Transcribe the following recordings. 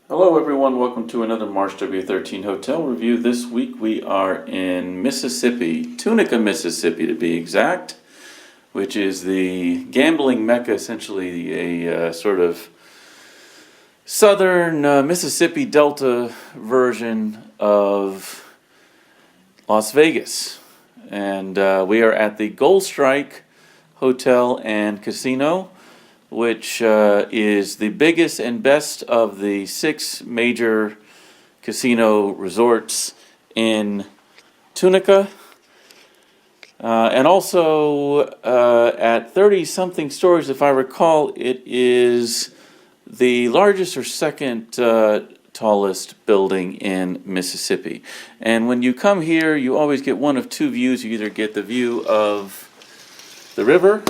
Hello everyone, welcome to another March W13 hotel review. This week we are in Mississippi, Tunica, Mississippi to be exact, which is the gambling mecca, essentially a sort of southern Mississippi Delta version of Las Vegas. And we are at the Gold Strike Hotel and Casino, which is the biggest and best of the 6 major casino resorts in Tunica. And also at 30-something stories, if I recall, it is the largest or second tallest building in Mississippi. And when you come here, you always get one of two views. You either get the view of the river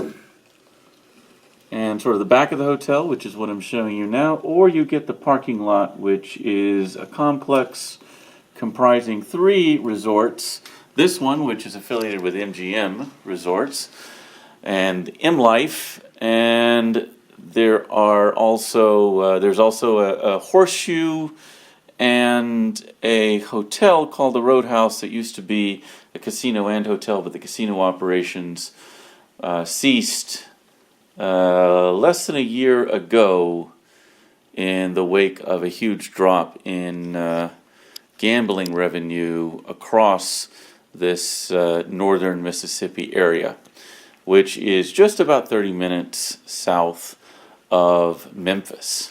and sort of the back of the hotel, which is what I'm showing you now, or you get the parking lot, which is a complex comprising 3 resorts. This one, which is affiliated with MGM Resorts and M Life, and there's also a horseshoe and a hotel called the Roadhouse that used to be a casino and hotel, but the casino operations ceased less than a year ago in the wake of a huge drop in gambling revenue across this northern Mississippi area, which is just about 30 minutes south of Memphis.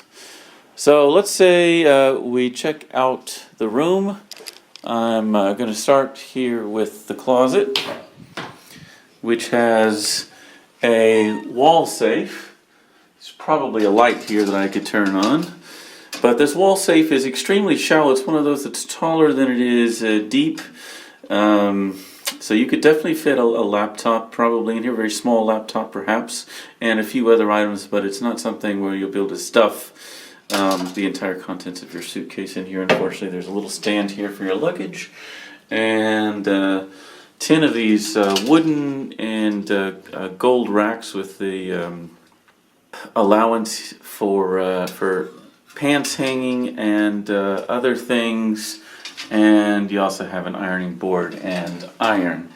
So let's say we check out the room. I'm going to start here with the closet, which has a wall safe. There's probably a light here that I could turn on. But this wall safe is extremely shallow. It's one of those that's taller than it is deep. So you could definitely fit a laptop probably in here, a very small laptop perhaps, and a few other items, but it's not something where you'll be able to stuff the entire contents of your suitcase in here. Unfortunately, there's a little stand here for your luggage, and 10 of these wooden and gold racks with the allowance for pants hanging and other things, and you also have an ironing board and iron.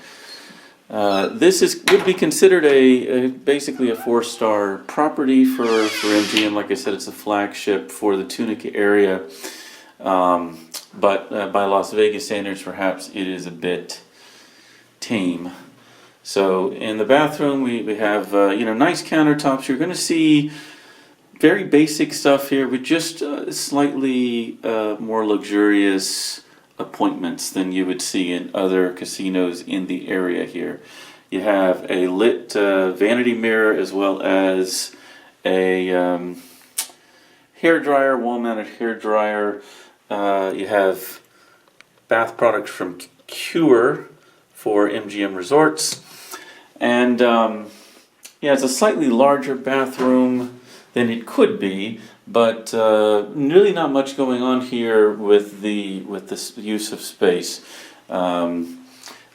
This would be considered basically a 4-star property for MGM. Like I said, it's a flagship for the Tunica area, but by Las Vegas standards, perhaps it is a bit tame. So in the bathroom, we have nice countertops. You're going to see very basic stuff here with just slightly more luxurious appointments than you would see in other casinos in the area here. You have a lit vanity mirror as well as a hair dryer, wall-mounted hair dryer. You have bath products from Cure for MGM Resorts, and it's a slightly larger bathroom than it could be, but really not much going on here with this use of space. Again,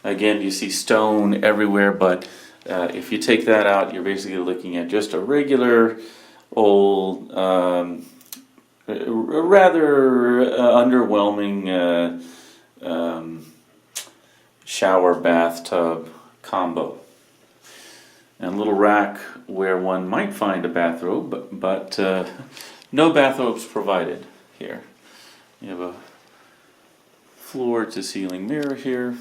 you see stone everywhere, but if you take that out, you're basically looking at just a regular old, rather underwhelming shower bathtub combo. And a little rack where one might find a bathrobe, but no bathrobes provided here. You have a floor-to-ceiling mirror here.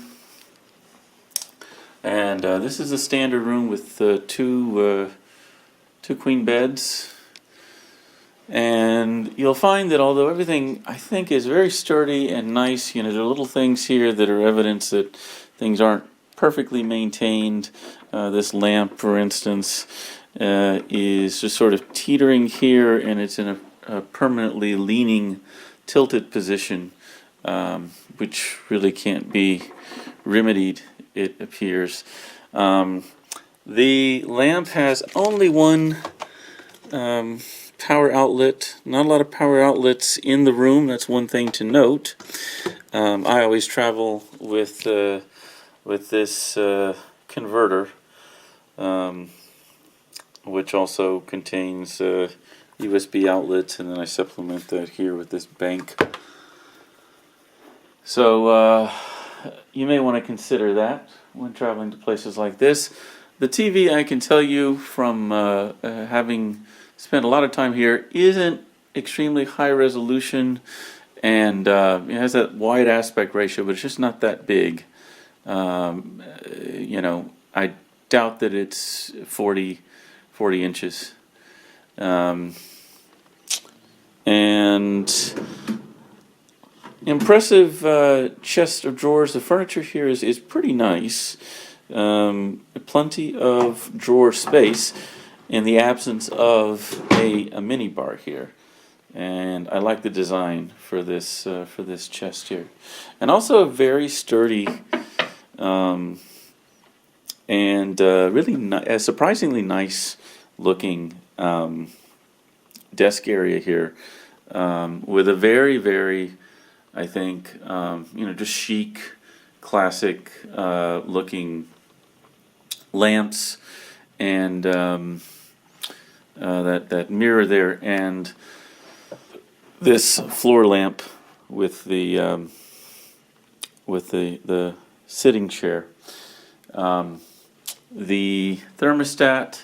And this is a standard room with two queen beds. And you'll find that although everything, I think, is very sturdy and nice, there are little things here that are evidence that things aren't perfectly maintained. This lamp, for instance, is just sort of teetering here, and it's in a permanently leaning, tilted position, which really can't be remedied, it appears. The lamp has only one power outlet. Not a lot of power outlets in the room. That's one thing to note. I always travel with this converter, which also contains USB outlets, and then I supplement that here with this bank. So you may want to consider that when traveling to places like this. The TV, I can tell you from having spent a lot of time here, isn't extremely high resolution, and it has that wide aspect ratio, but it's just not that big. You know, I doubt that it's 40 inches. And impressive chest of drawers. The furniture here is pretty nice. Plenty of drawer space in the absence of a mini bar here. And I like the design for this chest here. And also a very sturdy and really surprisingly nice looking desk area here, with a very, I think, just chic, classic looking lamps, and that mirror there, and this floor lamp with the sitting chair. The thermostat,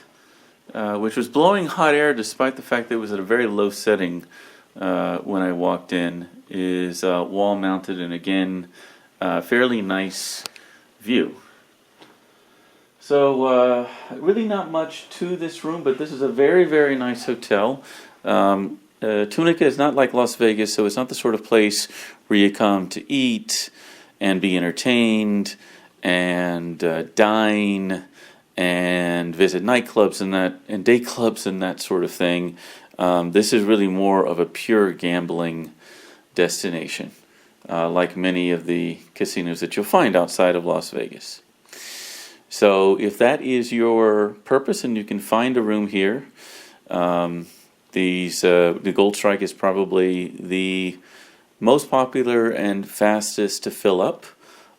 which was blowing hot air despite the fact that it was at a very low setting when I walked in, is wall mounted, and again, fairly nice view. So really not much to this room, but this is a very nice hotel. Tunica is not like Las Vegas, so it's not the sort of place where you come to eat and be entertained and dine and visit nightclubs and day clubs and that sort of thing. This is really more of a pure gambling destination, like many of the casinos that you'll find outside of Las Vegas. So if that is your purpose and you can find a room here, the Gold Strike is probably the most popular and fastest to fill up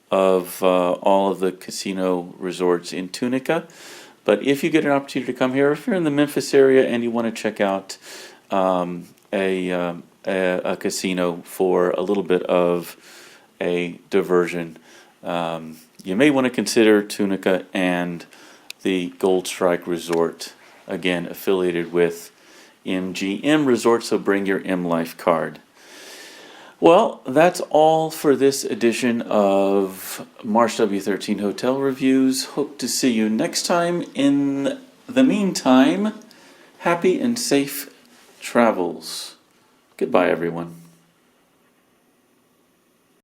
of all of the casino resorts in Tunica. But if you get an opportunity to come here, if you're in the Memphis area and you want to check out a casino for a little bit of a diversion, you may want to consider Tunica and the Gold Strike Resort, again affiliated with MGM Resort, so bring your M Life card. Well, that's all for this edition of March W13 Hotel Reviews. Hope to see you next time. In the meantime, happy and safe travels. Goodbye, everyone.